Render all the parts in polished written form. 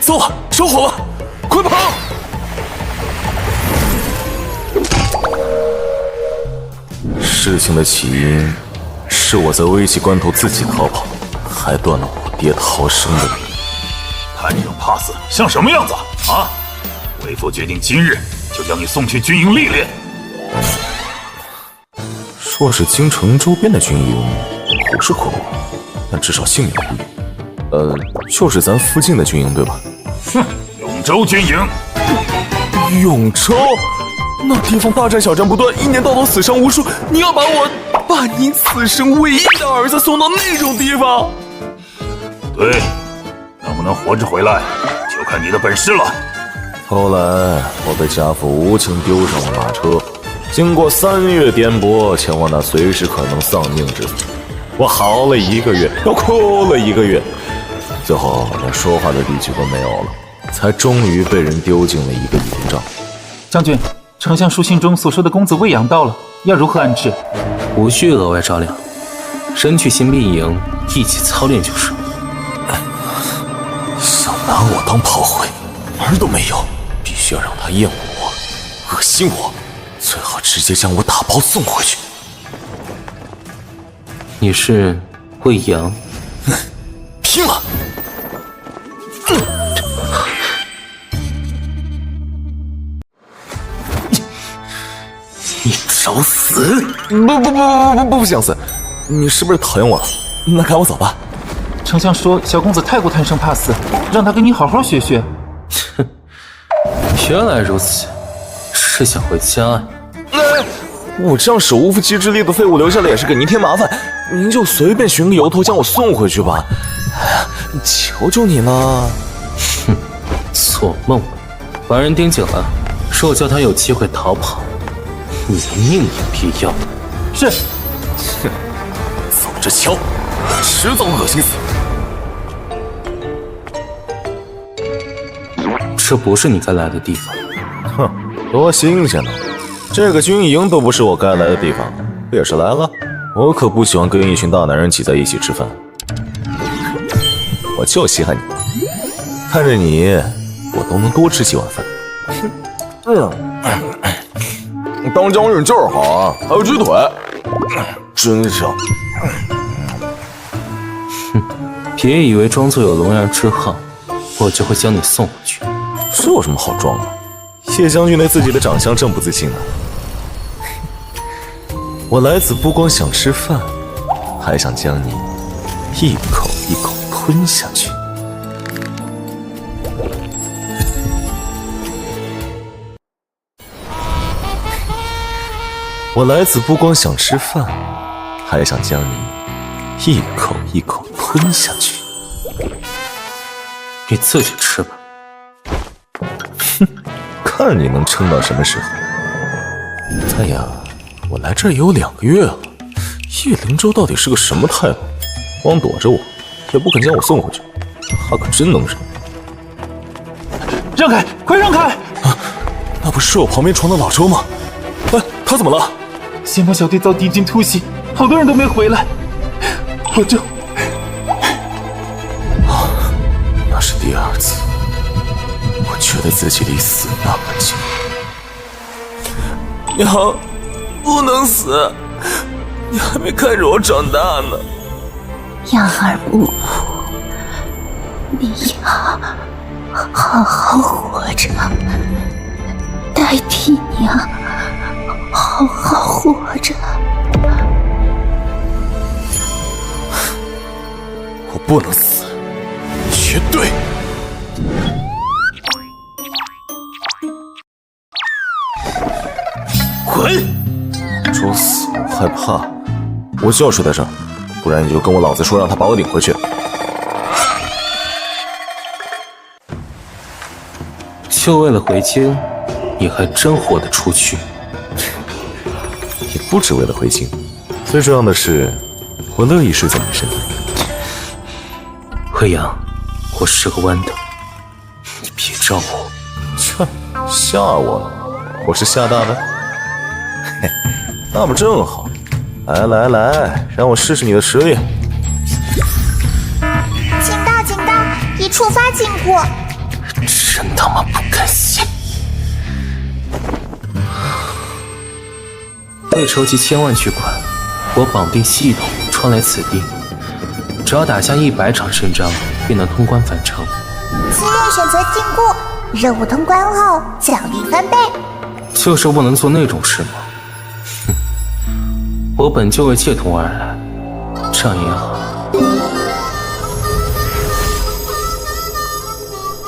糟了，着火了，快跑！事情的起因是我在危急关头自己逃跑，还断了我爹逃生的命。看这种 pass 像什么样子啊？为父决定今日就将你送去军营历练。若是京城周边的军营，苦是苦，但至少性命无虞。就是咱附近的军营对吧？哼，永州军营。永州？那地方大战小战不断，一年到头死伤无数，你要把你此生唯一的儿子送到那种地方？对，能不能活着回来，就看你的本事了。后来我被家父无情丢上了马车，经过3月颠簸，前往那随时可能丧命之地。我嚎了1个月，又哭了1个月，最后连说话的力气都没有了，才终于被人丢进了一个营帐。将军，丞相书信中所说的公子未养到了，要如何安置？无需额外照料，身去新兵营一起操练就是。想拿我当炮灰，门都没有！必须要让他厌恶我、恶心我，最好直接将我打包送回去。你是魏阳？拼了！你找死！不想死！你是不是讨厌我了？那赶我走吧。丞相说小公子太过贪生怕死，让他跟你好好学学。哼，原来如此，是想回家。我这样手无缚鸡之力的废物留下来也是给您添麻烦，您就随便寻个由头将我送回去吧。哎呀，求求你了。哼，做梦！把人盯紧了，若叫他有机会逃跑，你的命也必要。是。哼，走着瞧，迟早恶心死。这不是你该来的地方。哼，多新鲜呢！这个军营都不是我该来的地方，不也是来了？我可不喜欢跟一群大男人挤在一起吃饭，我就稀罕你，看着你，我都能多吃几碗饭。当将军就是好啊，还有鸡腿，真香。哼，别以为装作有龙阳之好，我就会将你送回去。这有什么好装的？谢将军对自己的长相正不自信呢。我来此不光想吃饭，还想将你一口一口吞下去。我来此不光想吃饭，还想将你一口一口吞下去。你自己吃吧。哼，看你能撑到什么时候。哎呀，我来这儿也有2个月了，叶灵州到底是个什么态度？光躲着我，也不肯将我送回去，他可真能忍。让开，快让开！啊，那不是我旁边床的老周吗？哎，他怎么了？先锋小队遭敌军突袭，好多人都没回来。老周，啊，那是第2次，我觉得自己离死那么近。娘，不能死，你还没看着我长大呢。养儿不苦，你要好好活着，代替娘好好活着。我不能死，绝对！滚！装死我害怕，我就要睡在这儿，不然你就跟我老子说让他把我领回去。就为了回京，你还真豁得出去？也不只为了回京，最重要的是，我乐意睡在你身边。魏阳，我是个弯的，你别招我。切，吓我了？我是吓大的？嘿，那不正好？来来来，让我试试你的实力。警告警告，已触发禁锢。真他妈不甘心！为筹集1000万巨款，我绑定系统穿来此地，只要打下100场胜仗，便能通关返程。自愿选择禁锢，任务通关后奖励翻倍。就是不能做那种事吗？哼，我本就为借铜而来，这样也好。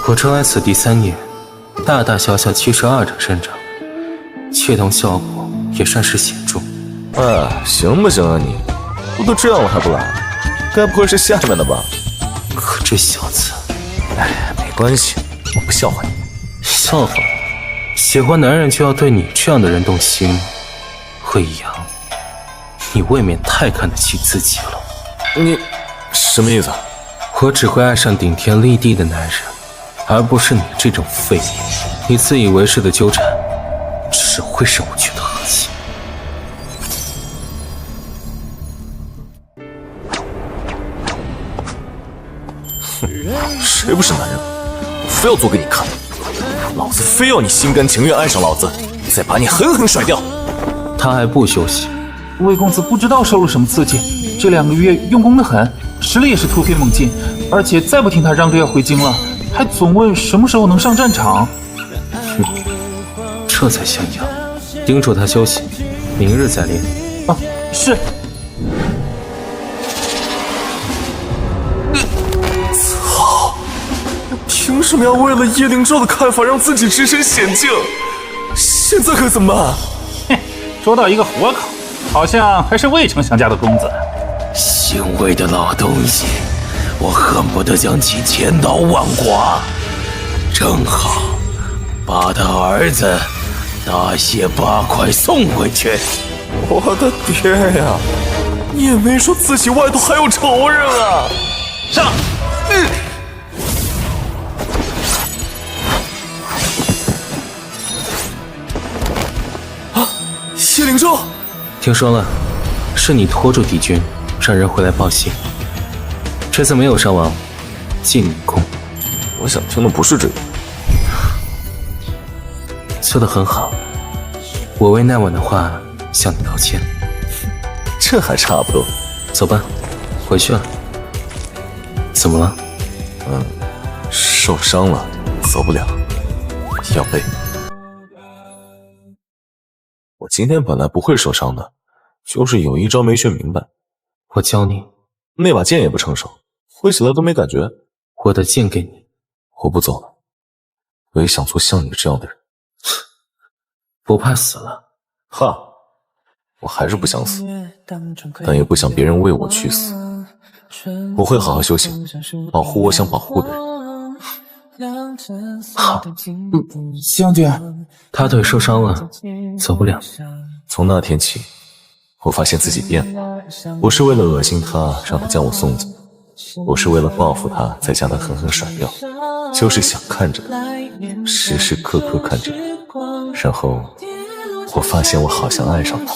我出来此地3年，大大小小72场胜仗，窃铜效果也算是显著。哎，行不行啊你？不都这样了还不来？该不会是下面的吧？可这小子，哎，没关系，我不笑话你。笑话？喜欢男人就要对你这样的人动心？魏阳，你未免太看得起自己了。你什么意思？我只会爱上顶天立地的男人，而不是你这种废物。你自以为是的纠缠，只会让我觉得恶心。谁不是男人？我非要做给你看，老子非要你心甘情愿爱上老子，再把你狠狠甩掉。他还不休息？魏公子不知道受了什么刺激，这2个月用功的很，实力也是突飞猛进，而且再不听他嚷着要回京了，还总问什么时候能上战场。这才像样，叮嘱他休息，明日再练。啊，是。操！凭什么要为了叶灵纣的看法让自己置身险境？现在可怎么办？嘿，捉到一个活口，好像还是魏丞相家的公子。行为的老东西，我恨不得将其千刀万剐。正好把他儿子大卸8块送回去。我的爹呀！你也没说自己外头还有仇人啊！上！叶灵纣，听说了，是你拖住敌军，让人回来报信。这次没有伤亡，记你功。我想听的不是这个。做得很好，我为那晚的话向你道歉。这还差不多。走吧，回去了。怎么了？受伤了，走不了，要背。我今天本来不会受伤的，就是有一招没学明白。我教你。那把剑也不成熟，挥起来都没感觉。我的剑给你。我不走了，我也想做像你这样的人。不怕死了？哈，我还是不想死，但也不想别人为我去死。我会好好修行，保护我想保护的人。好。将军，他腿受伤了，走不了。从那天起，我发现自己变了，不是为了恶心他让他将我送走，不是为了报复他再将他狠狠甩掉，就是想看着他，时时刻刻看着他，然后我发现我好像爱上他。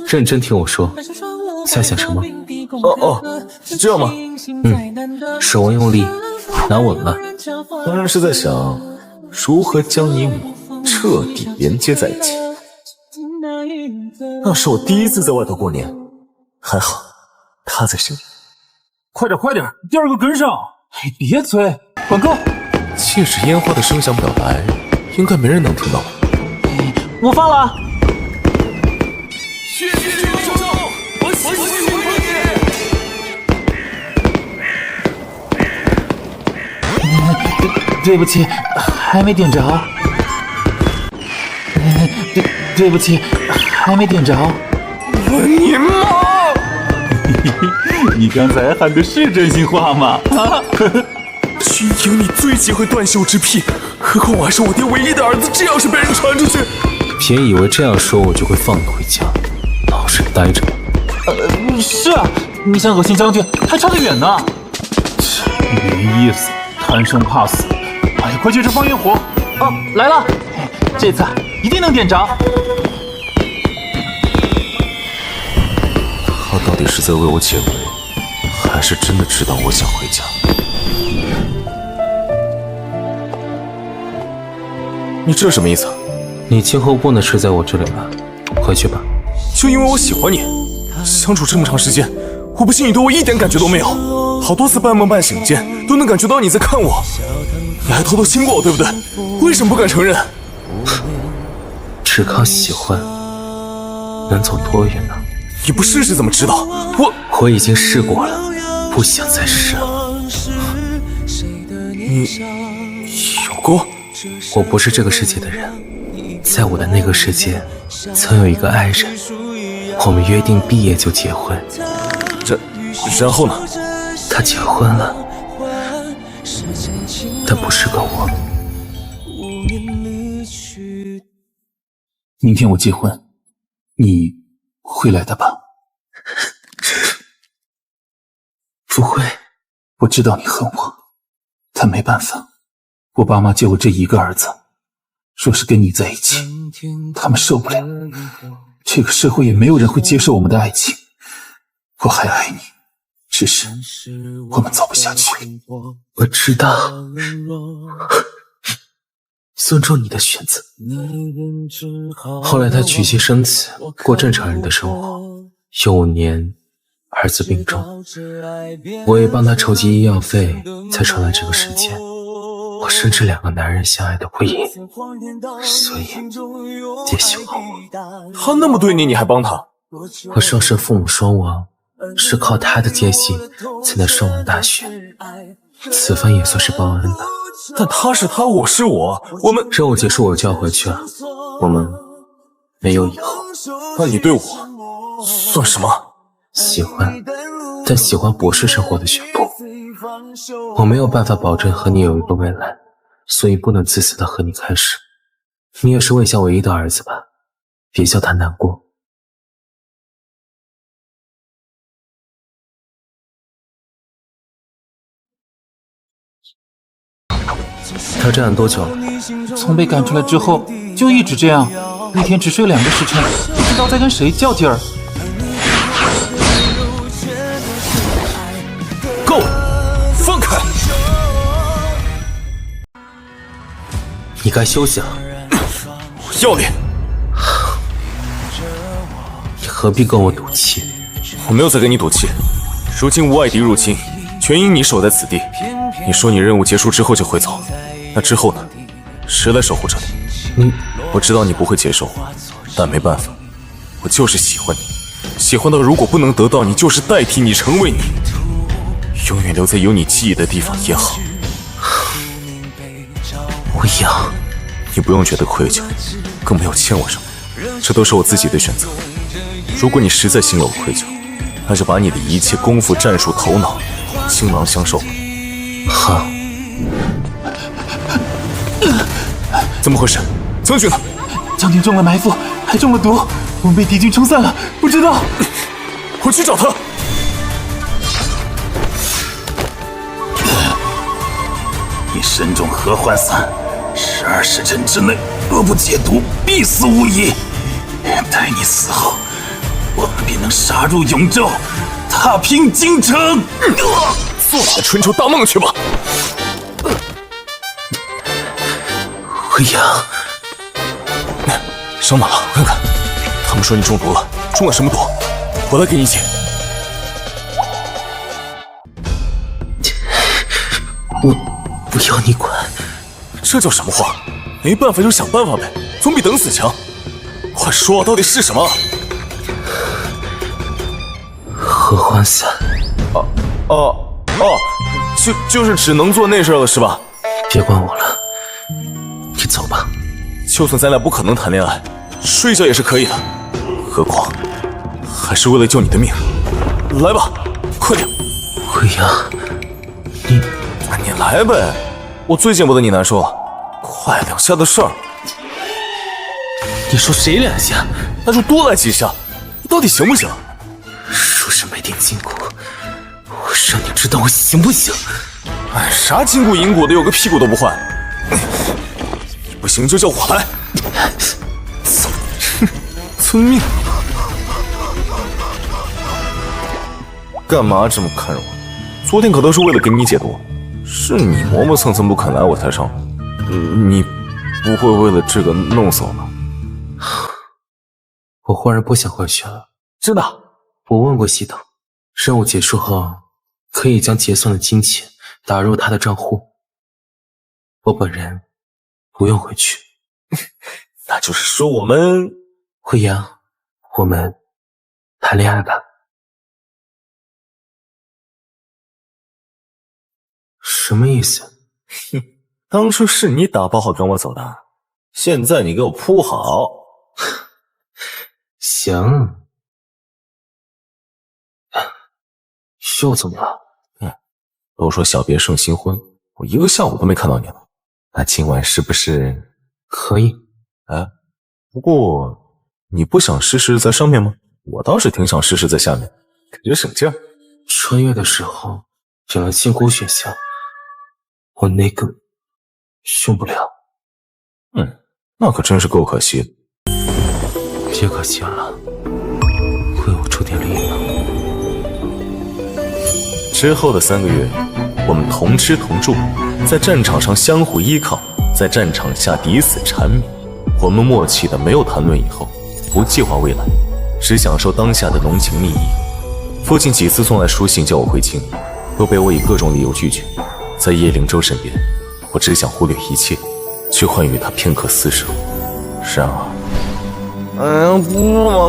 认真听我说，在想什么？是这样吗？手腕用力，拿稳了。当然是在想如何将你我彻底连接在一起。那是我第一次在外头过年，还好他在身边。快点，第2个跟上！哎，别催，广告。借着烟花的声响表白，应该没人能听到吧？我放了。血血流手，我喜欢你。对不起，还没点着。对不起，还没点着。你妈！你刚才喊的是真心话吗？军营里最忌讳断袖之癖，何况我还是我爹唯一的儿子，这要是被人传出去，别以为这样说我就会放你回家，老实待着。是啊，你想恶心将军还差得远呢。没意思，贪生怕死。哎呀，快去吃放烟火！哦，来了，这次一定能点着。他到底是在为我解围，还是真的知道我想回家？你这什么意思？你今后不能睡在我这里了，回去吧。就因为我喜欢你，相处这么长时间，我不信你对我一点感觉都没有。好多次半梦半醒间，都能感觉到你在看我，你还偷偷亲过我，对不对？为什么不敢承认？只靠喜欢，能走多远呢？你不试试怎么知道？我已经试过了，不想再试了。你有过？我不是这个世界的人，在我的那个世界，曾有一个爱人，我们约定毕业就结婚。然后呢？他结婚了，但不是跟我。明天我结婚，你会来的吧？不会。我知道你恨我，但没办法，我爸妈就我这一个儿子，若是跟你在一起，他们受不了。这个社会也没有人会接受我们的爱情。我还爱你，只是我们走不下去。我知道，尊重你的选择。后来他娶妻生子，过正常人的生活。有5年，儿子病重，我也帮他筹集医药费，才传来这个世界。我深知2个男人相爱的不易，所以也喜欢我。他那么对你，你还帮他？我双生父母双亡，是靠他的坚信才能双亡大学，此番也算是报恩了。但他是他，我是我，我们任务结束我就要回去了，我们没有以后。那你对我算什么？喜欢，但喜欢不是生活的全部。我没有办法保证和你有一个未来，所以不能自私的和你开始。你也是魏夏唯一的儿子吧，别叫他难过。他这样多久了？从被赶出来之后就一直这样，一天只睡2个时辰，不知道在跟谁较劲儿。够了，放开！你该休息了。我要脸！你何必跟我赌气？我没有在跟你赌气。如今无外敌入侵，全因你守在此地。你说你任务结束之后就会走，那之后呢？谁来守护这里？我知道你不会接受，但没办法，我就是喜欢你，喜欢到如果不能得到你，就是代替你成为你，永远留在有你记忆的地方也好。我要。你不用觉得愧疚，更没有欠我什么，这都是我自己的选择。如果你实在心有愧疚，那就把你的一切功夫、战术、头脑倾囊相授吧。好。怎么回事？将军呢？将军中了埋伏，还中了毒，我们被敌军冲散了，不知道。我去找他。你身中合欢散，12时辰之内若不解毒，必死无疑。待你死后，我们便能杀入永州，踏平京城。做你的春秋大梦去吧。我要。伤哪了？我看看。他们说你中毒了，中了什么毒？我来给你解。我不要你管。这叫什么话？没办法就想办法呗，总比等死强。快说，到底是什么？合欢散。就是只能做那事了是吧？别管我了，你走吧。就算咱俩不可能谈恋爱，睡觉也是可以的。何况还是为了救你的命。来吧，快点。我要。你来呗，我最见不得你难受了。快2下的事儿。你说谁2下？那就多来几下，你到底行不行？说是没定筋骨，我让你知道我行不行？哎，啥筋骨银骨的，有个屁股都不换。你不行就叫我来。遵命。干嘛这么看着我？昨天可都是为了给你解毒，是你磨磨蹭蹭不肯来我才上。你不会为了这个弄死我吧？我忽然不想回去了。真的？我问过系统，任务结束后可以将结算的金钱打入他的账户。我本人不用回去。那就是说我们……慧阳，我们谈恋爱吧。什么意思？当初是你打包好跟我走的，现在你给我铺好。行。又怎么了？都说小别胜新婚，我一个下午都没看到你了。那今晚是不是可以？不过你不想试试在上面吗？我倒是挺想试试在下面，感觉省劲儿。穿越的时候点了禁锢选项，我那个用不了。那可真是够可惜的。别可惜了，为我出点力吧。之后的3个月，我们同吃同住，在战场上相互依靠，在战场下抵死缠绵。我们默契的没有谈论以后，不计划未来，只享受当下的浓情蜜意。父亲几次送来书信叫我回京，都被我以各种理由拒绝。在叶灵州身边，我只想忽略一切，去换与他片刻厮守。然而，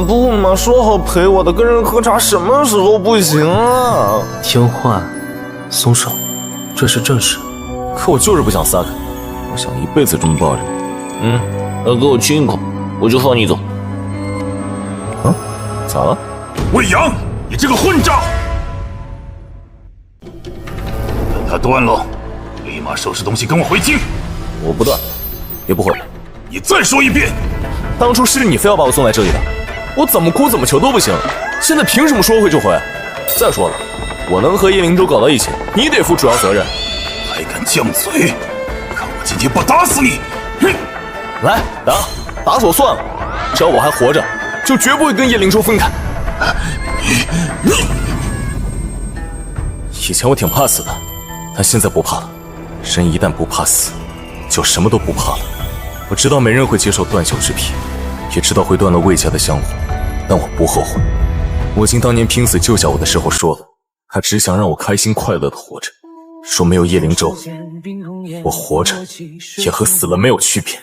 不嘛，说好陪我的，跟人喝茶，什么时候不行啊？听话，松手，这是正事。可我就是不想撒开，我想一辈子这么抱着你。给我亲一口，我就放你走。咋了？魏阳，你这个混账！等他断了，立马收拾东西跟我回京。我不断，也不会。你再说一遍！当初是你非要把我送来这里的，我怎么哭怎么求都不行，现在凭什么说回就回？再说了，我能和叶灵州搞到一起，你得负主要责任。还敢犟嘴？看我今天不打死你！哼！来，打死我算了，只要我还活着，就绝不会跟叶灵州分开。以前我挺怕死的，但现在不怕了。人一旦不怕死，就什么都不怕了。我知道没人会接受断袖之癖，也知道会断了魏家的香火，但我不后悔。母亲当年拼死救下我的时候说了，她只想让我开心快乐的活着，说没有叶灵州，我活着也和死了没有区别。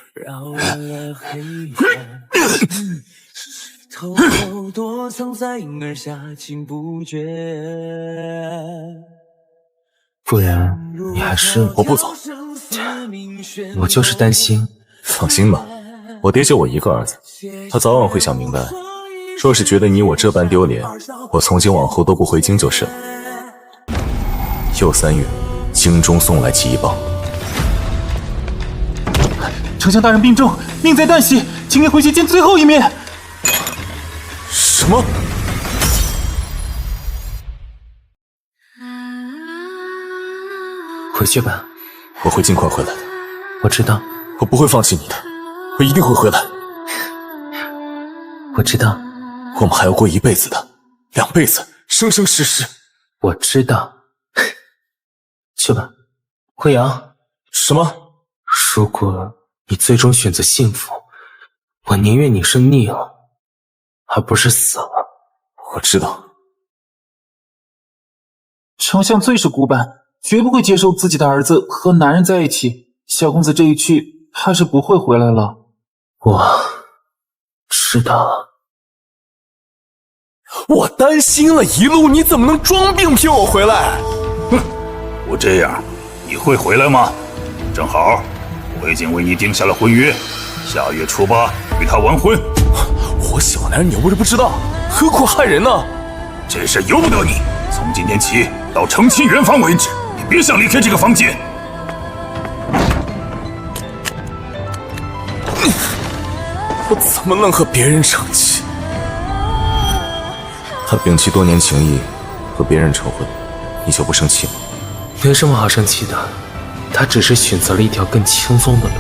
躲藏在婴儿下，情不觉。不然你还是我不走。我就是担心。放心吧，我爹就我一个儿子，他早晚会想明白。若是觉得你我这般丢脸，我从今往后都不回京就是了。又3月，京中送来急报，丞相大人病重，命在旦夕，请您回去见最后一面。什么？回去吧，我会尽快回来的。我知道，我不会放弃你的，我一定会回来。我知道，我们还要过一辈子的，2辈子，生生世世。我知道。去吧，慧阳。什么？如果你最终选择幸福，我宁愿你是腻了，而不是死了。我知道。丞相最是古板，绝不会接受自己的儿子和男人在一起。小公子这一去，怕是不会回来了。我知道了。我担心了一路，你怎么能装病骗我回来？哼，我这样，你会回来吗？正好，我已经为你定下了婚约，下月初8与他完婚。我小男人，你又不是不知道，何苦害人呢？这事由不得你。从今天起到成亲圆房为止，你别想离开这个房间。我怎么能和别人成亲？他摒弃多年情谊，和别人成婚，你就不生气吗？没什么好生气的，他只是选择了一条更轻松的路，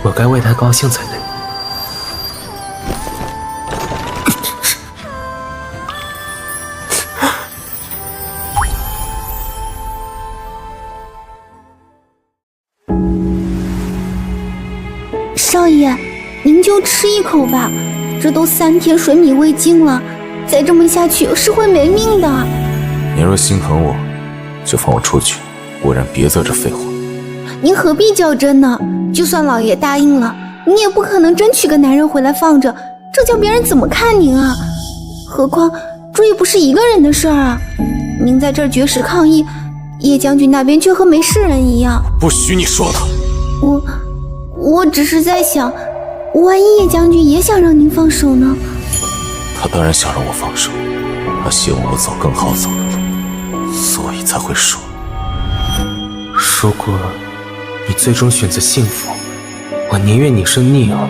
我该为他高兴才对。少爷，您就吃一口吧，这都3天水米未进了，再这么下去是会没命的。你若心疼我，就放我出去，不然别在这废话。您何必较真呢？就算老爷答应了，你也不可能真娶个男人回来放着，这叫别人怎么看您啊？何况这也不是一个人的事儿啊！您在这儿绝食抗议，叶将军那边却和没事人一样。不许你说他！我只是在想，万一叶将军也想让您放手呢？他当然想让我放手，他希望我走更好走的路，所以才会说。如果你最终选择幸福，我宁愿你是逆儿，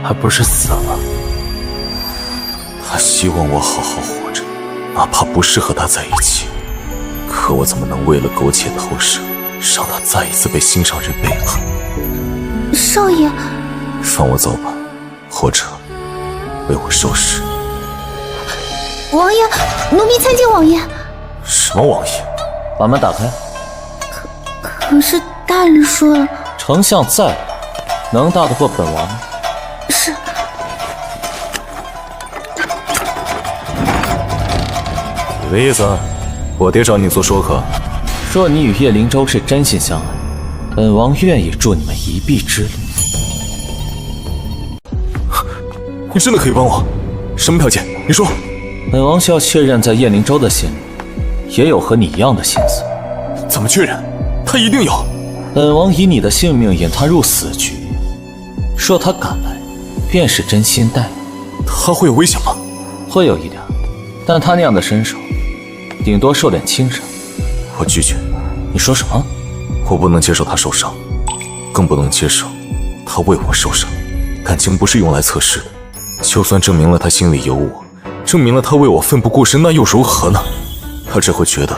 而不是死了。他希望我好好活着，哪怕不是和他在一起。可我怎么能为了苟且偷生，让他再一次被心上人背叛？少爷，放我走吧，或者为我收拾。王爷，奴婢参见王爷。什么王爷？把门打开。可是大人说了，丞相在，能打得过本王？是。你的意思？我爹找你做说客。若你与叶灵州是真心相爱，本王愿意助你们一臂之力。你真的可以帮我？什么条件？你说。本王需要确认，在叶灵州的心里，也有和你一样的心思。怎么确认？他一定有。本王以你的性命引他入死局，若他敢来，便是真心待你。他会有危险吗？会有一点，但他那样的身手，顶多受点轻伤。我拒绝。你说什么？我不能接受他受伤，更不能接受他为我受伤。感情不是用来测试的，就算证明了他心里有我，证明了他为我奋不顾身，那又如何呢？他只会觉得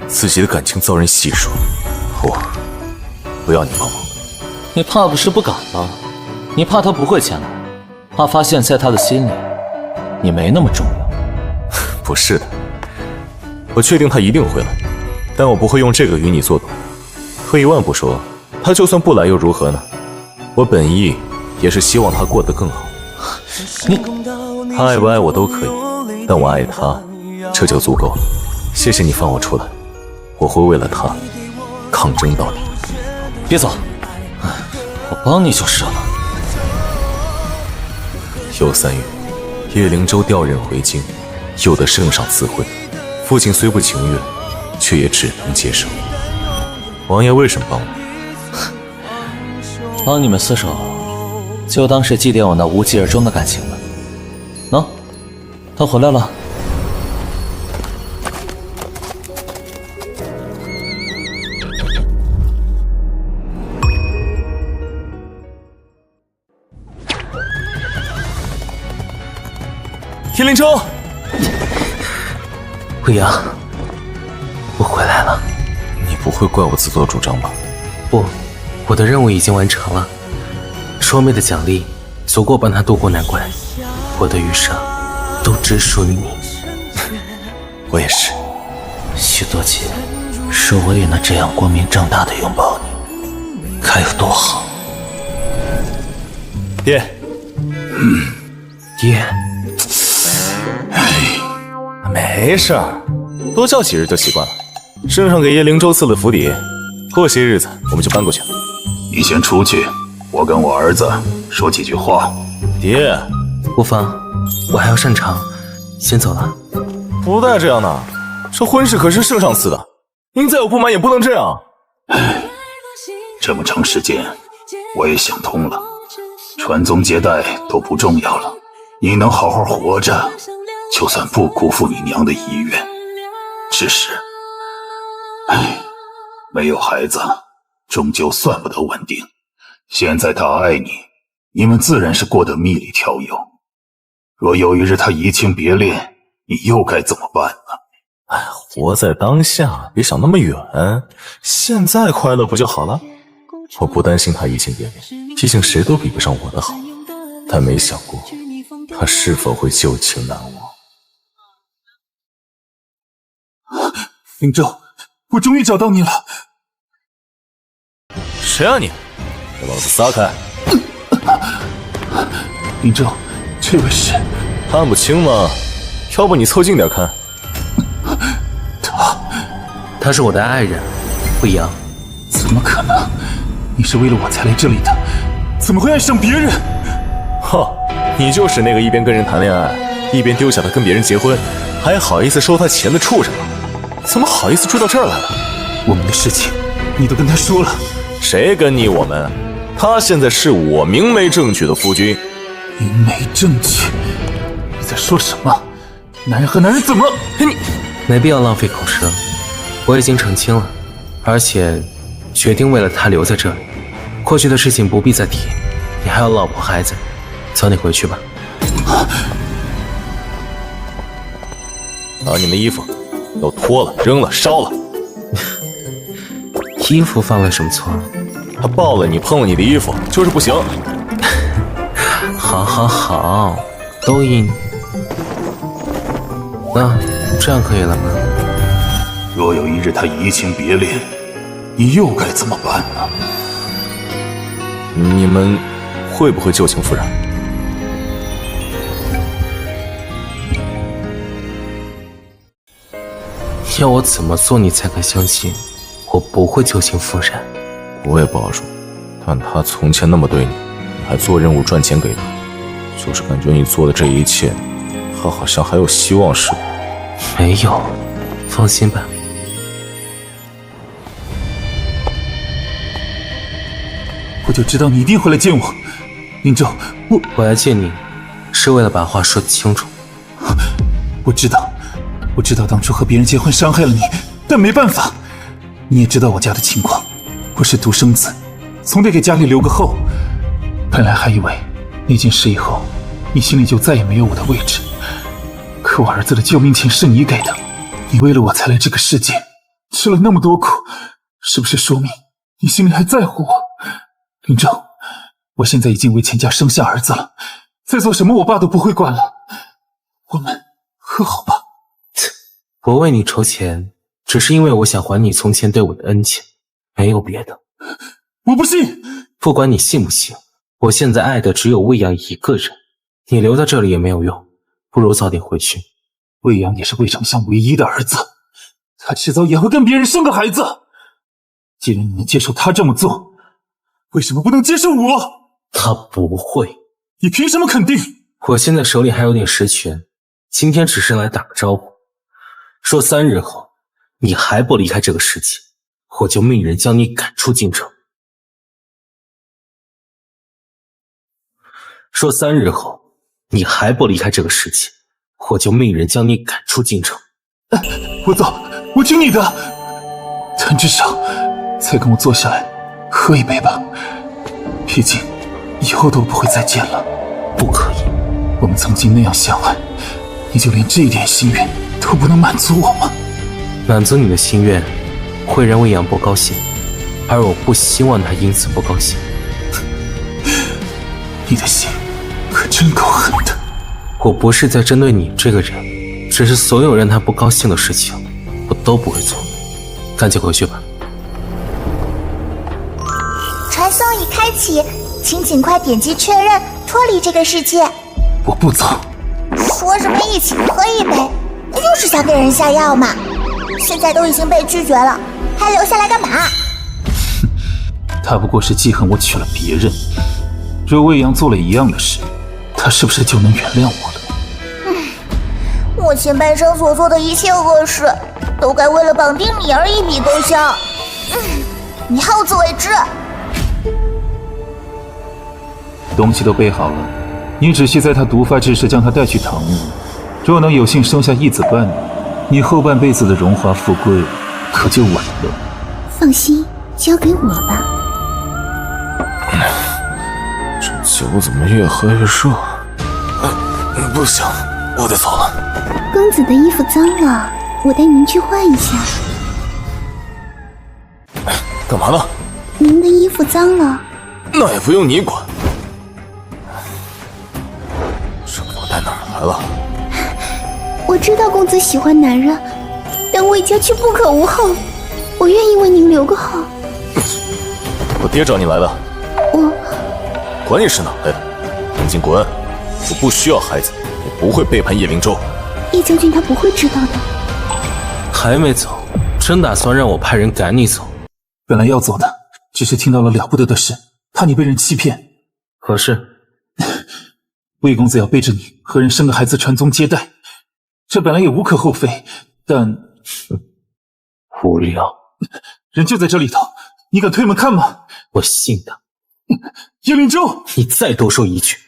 自己的感情遭人戏说。我不要你帮忙。你怕不是不敢吧？你怕他不会前来，怕发现在他的心里你没那么重要。不是的，我确定他一定会来，但我不会用这个与你作赌。退一万步说，他就算不来又如何呢？我本意也是希望他过得更好。他爱不爱我都可以，但我爱他，这就足够了。谢谢你放我出来，我会为了他抗争到底。别走，我帮你就是了。又3月，叶灵州调任回京，又得圣上赐会。父亲虽不情愿，却也只能接受。王爷为什么帮我？帮你们厮守，就当是祭奠我那无疾而终的感情了。喏，他回来了。叶灵州，未央，我回来了。你不会怪我自作主张吧？不，我的任务已经完成了。双妹的奖励足够帮她渡过难关，我的余生都只属于你。我也是。许多姐，若我也能这样光明正大的拥抱你，该有多好。爹。爹。没事儿，多叫几日就习惯了。圣上给叶灵州赐了府邸，过些日子我们就搬过去了。你先出去，我跟我儿子说几句话。爹，无妨，我还要上场，先走了。不带这样的，这婚事可是圣上赐的，您再有不满也不能这样。这么长时间，我也想通了，传宗接代都不重要了，你能好好活着，就算不辜负你娘的遗愿。只是，没有孩子，终究算不得稳定。现在他爱你，你们自然是过得蜜里调油。若有一日他移情别恋，你又该怎么办呢？活在当下，别想那么远，现在快乐不就好了？我不担心他移情别恋，毕竟谁都比不上我的好，但没想过他是否会旧情难忘。灵州，我终于找到你了。谁啊你？给老子撒开！林正，这位是……看不清吗？要不你凑近点看。他是我的爱人，未央。怎么可能？你是为了我才来这里的，怎么会爱上别人？哼，你就是那个一边跟人谈恋爱，一边丢下他跟别人结婚，还好意思收他钱的畜生啊！怎么好意思追到这儿来了？我们的事情你都跟他说了。谁跟你我们？他现在是我明媒正娶的夫君。明媒正娶？你在说什么？男人和男人怎么？你没必要浪费口舌，我已经澄清了，而且决定为了他留在这里。过去的事情不必再提，你还有老婆孩子，早点回去吧。把你们衣服都脱了、扔了、烧了。衣服犯了什么错？他抱了你、碰了你的衣服，就是不行。好好好，都依你。那这样可以了吗？若有一日他移情别恋，你又该怎么办呢？你们会不会旧情复燃？要我怎么做你才肯相信我不会旧情复燃？我也不好说，但他从前那么对你，你还做任务赚钱给他，就是感觉你做的这一切，他好像还有希望似的。没有，放心吧。我就知道你一定会来见我，林正，我来见你，是为了把话说清楚。我知道当初和别人结婚伤害了你，但没办法。你也知道我家的情况，我是独生子，总得给家里留个后。本来还以为那件事以后，你心里就再也没有我的位置。可我儿子的救命钱是你给的，你为了我才来这个世界，吃了那么多苦，是不是说明你心里还在乎我？林正，我现在已经为钱家生下儿子了，再做什么我爸都不会管了。我们和好吧。我为你筹钱，只是因为我想还你从前对我的恩情，没有别的。我不信。不管你信不信，我现在爱的只有魏阳一个人，你留在这里也没有用，不如早点回去。魏阳也是魏丞相唯一的儿子，他迟早也会跟别人生个孩子。既然你能接受他这么做，为什么不能接受我？他不会。你凭什么肯定？我现在手里还有点实权，今天只是来打个招呼，说3日后你还不离开这个世界，我就命人将你赶出京城。说3日后你还不离开这个世界，我就命人将你赶出京城。我走，我听你的，但至少再跟我坐下来喝一杯吧，毕竟以后都不会再见了。不可以，我们曾经那样相爱，你就连这一点心愿都不能满足我吗？满足你的心愿会让魏阳不高兴，而我不希望他因此不高兴。你的心可真够狠的。我不是在针对你这个人，只是所有让他不高兴的事情我都不会做。赶紧回去吧。传送已开启，请尽快点击确认脱离这个世界。我不走。说什么一起喝一杯，不就是想给人下药吗？现在都已经被拒绝了，还留下来干嘛？他不过是记恨我娶了别人。若魏阳做了一样的事，他是不是就能原谅我了？我前半生所做的一切恶事，都该为了绑定你而一笔勾销。你好自为之。东西都备好了，你只需在他毒发之时将他带去唐墓。若能有幸生下一子半女，你后半辈子的荣华富贵可就稳了。放心，交给我吧。这酒怎么越喝越热？不行，我得走了。公子的衣服脏了，我带您去换一下。干嘛呢？您的衣服脏了。那也不用你管。这我带哪儿来了？我知道公子喜欢男人，但魏家却不可无后。我愿意为您留个后。我爹找你来的。管你是哪来的，赶紧滚！我不需要孩子，也不会背叛叶灵州。叶将军他不会知道的。还没走，真打算让我派人赶你走？本来要走的，只是听到了了不得的事，怕你被人欺骗。可是，魏公子要背着你和人生个孩子传宗接代，这本来也无可厚非，但无聊。人就在这里头，你敢推门看吗？我信的。叶灵州，你再多说一句，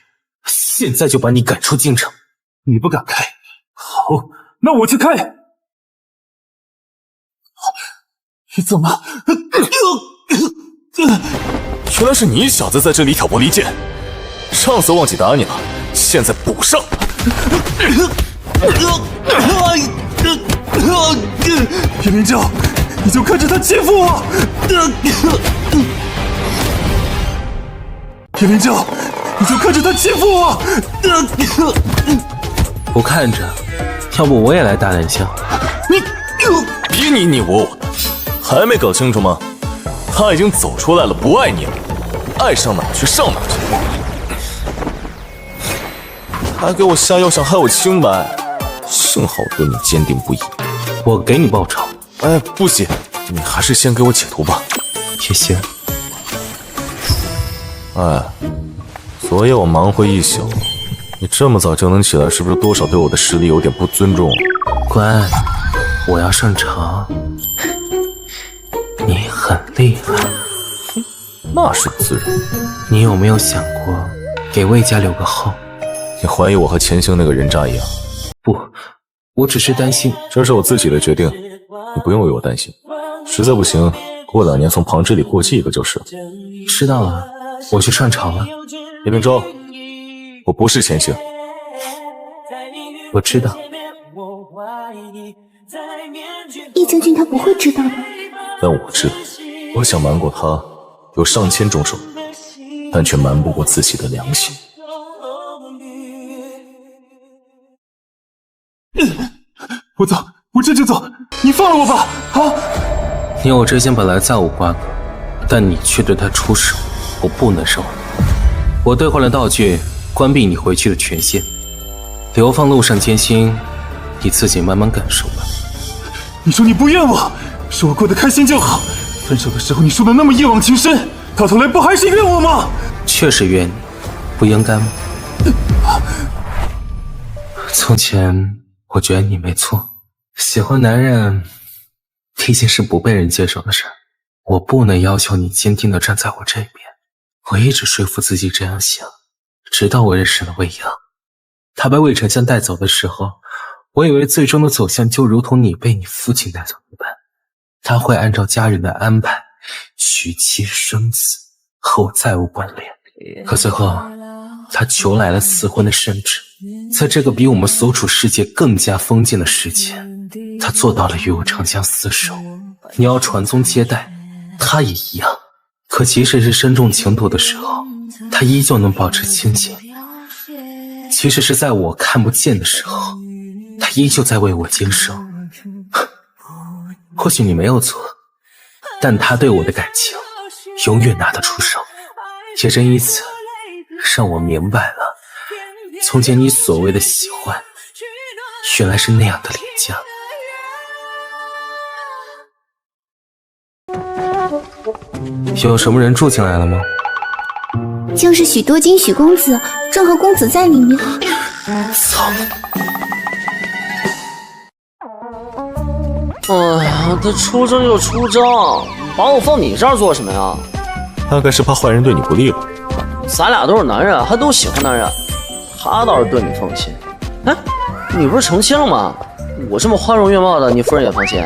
现在就把你赶出京城。你不敢开，好，那我去开。你怎么？原来是你小子在这里挑拨离间，上次忘记打你了，现在补上。叶灵州，你就看着他欺负我！叶灵州，你就看着他欺负我！不看着，要不我也来打两下。别你你我我的，还没搞清楚吗？他已经走出来了，不爱你了，爱上哪去上哪去，还给我下药想害我清白，幸好对你坚定不移。我给你报仇。哎，不行，你还是先给我解毒吧。也行。哎，昨夜我忙活一宿，你这么早就能起来，是不是多少对我的实力有点不尊重？乖，我要上朝。你很厉害，那是自然。你有没有想过给魏家留个后？你怀疑我和前行那个人渣一样？不，我只是担心。这是我自己的决定，你不用为我担心。实在不行，过2年从旁支里过继一个就是了。知道了，我去上朝了。叶明州，我不是前行。我知道。叶将军他不会知道的。但我知道，我想瞒过他，有上千种手段，但却瞒不过自己的良心。我走，我这就走，你放了我吧！啊！你我之间本来再无瓜葛，但你却对他出手，我不能受。我兑换了道具，关闭你回去的权限。流放路上艰辛，你自己慢慢感受吧。你说你不怨我，说我过得开心就好。分手的时候你说的那么一往情深，到头来不还是怨我吗？确实怨你，不应该吗？从前我觉得你没错，喜欢男人毕竟是不被人接受的事儿，我不能要求你坚定地站在我这边。我一直说服自己这样想，直到我认识了魏阳。他被魏丞相带走的时候，我以为最终的走向就如同你被你父亲带走一般，他会按照家人的安排娶妻生子，和我再无关联。可最后他求来了赐婚的圣旨，在这个比我们所处世界更加封建的时节，他做到了与我长相厮守。你要传宗接代，他也一样。可即使是身中情毒的时候，他依旧能保持清醒。即使是在我看不见的时候，他依旧在为我经受。或许你没有错，但他对我的感情永远拿得出手。也正因此，让我明白了，从前你所谓的喜欢，原来是那样的廉价。有什么人住进来了吗？就是许多金许公子，正和公子在里面。操！哎呀，他出征就出征，把我放你这儿做什么呀？大概是怕坏人对你不利吧。咱俩都是男人，还都喜欢男人，他倒是对你放心。哎，你不是成亲了吗？我这么花容月貌的，你夫人也放心？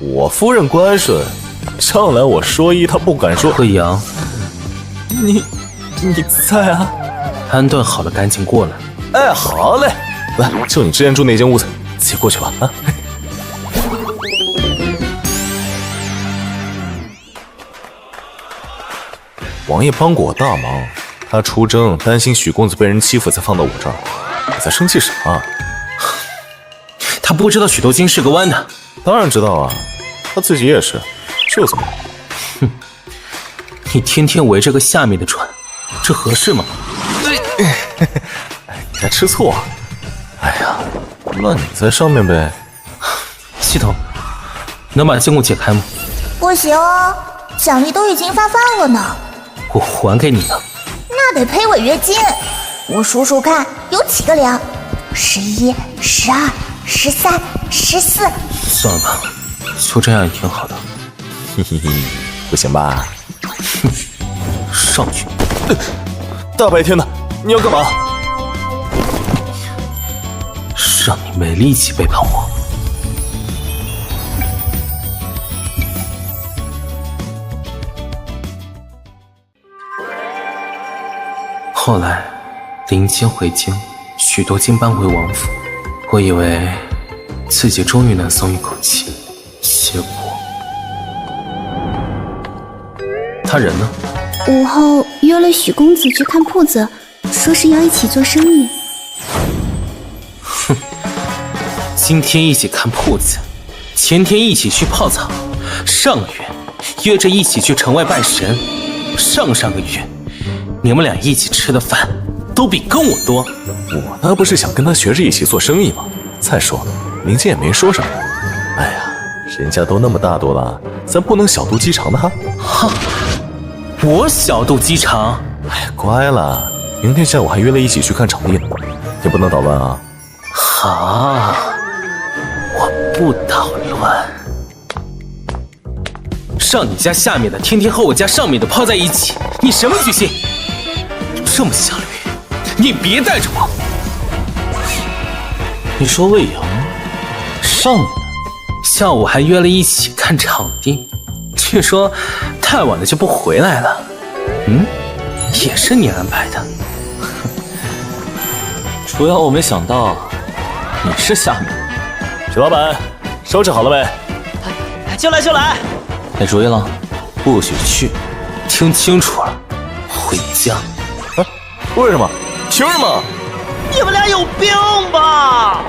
我夫人乖顺，上来我说一，她不敢说。魏阳，你在啊？安顿好了，赶紧过来。哎，好嘞，来，就你之前住那间屋子，自己过去吧。啊。王爷帮过我大忙，他出征担心许公子被人欺负，才放到我这儿。你在生气啥？他不知道许多金是个弯的。当然知道啊，他自己也是，这又怎么了？哼，你天天围着个下面的转，这合适吗？你在吃醋啊？哎呀，那你在上面呗。系统，能把监控解开吗？不行哦，奖励都已经发放了呢。我还给你的。那得赔违约金。我数数看，有几个零？11、12、13、14。算了吧，就这样也挺好的。嘿嘿嘿，不行吧？上去！大白天的，你要干嘛？让你没力气背叛我。后来，林谦回京，许多金搬回王府。我以为自己终于能松一口气，结果他人呢？午后约了许公子去看铺子，说是要一起做生意。哼，今天一起看铺子，前天一起去泡澡，上个月约着一起去城外拜神，上个月你们俩一起吃的饭都比跟我多。我那不是想跟他学着一起做生意吗？再说了，林健也没说什么。哎呀，人家都那么大度了，咱不能小肚鸡肠的哈。哈，我小肚鸡肠？哎，乖了，明天下午还约了一起去看场地呢，你不能捣乱啊。好，我不捣乱。上你家下面的天天和我家上面的泡在一起，你什么居心？这么想驴，你别带着我。你说魏阳上面的，下午还约了一起看场地，据说太晚了就不回来了。也是你安排的。主要我没想到你是下面。许老板，收拾好了没？就来。没主意了，不许去。听清楚了，回家。啊？为什么？凭什么？你们俩有病吧？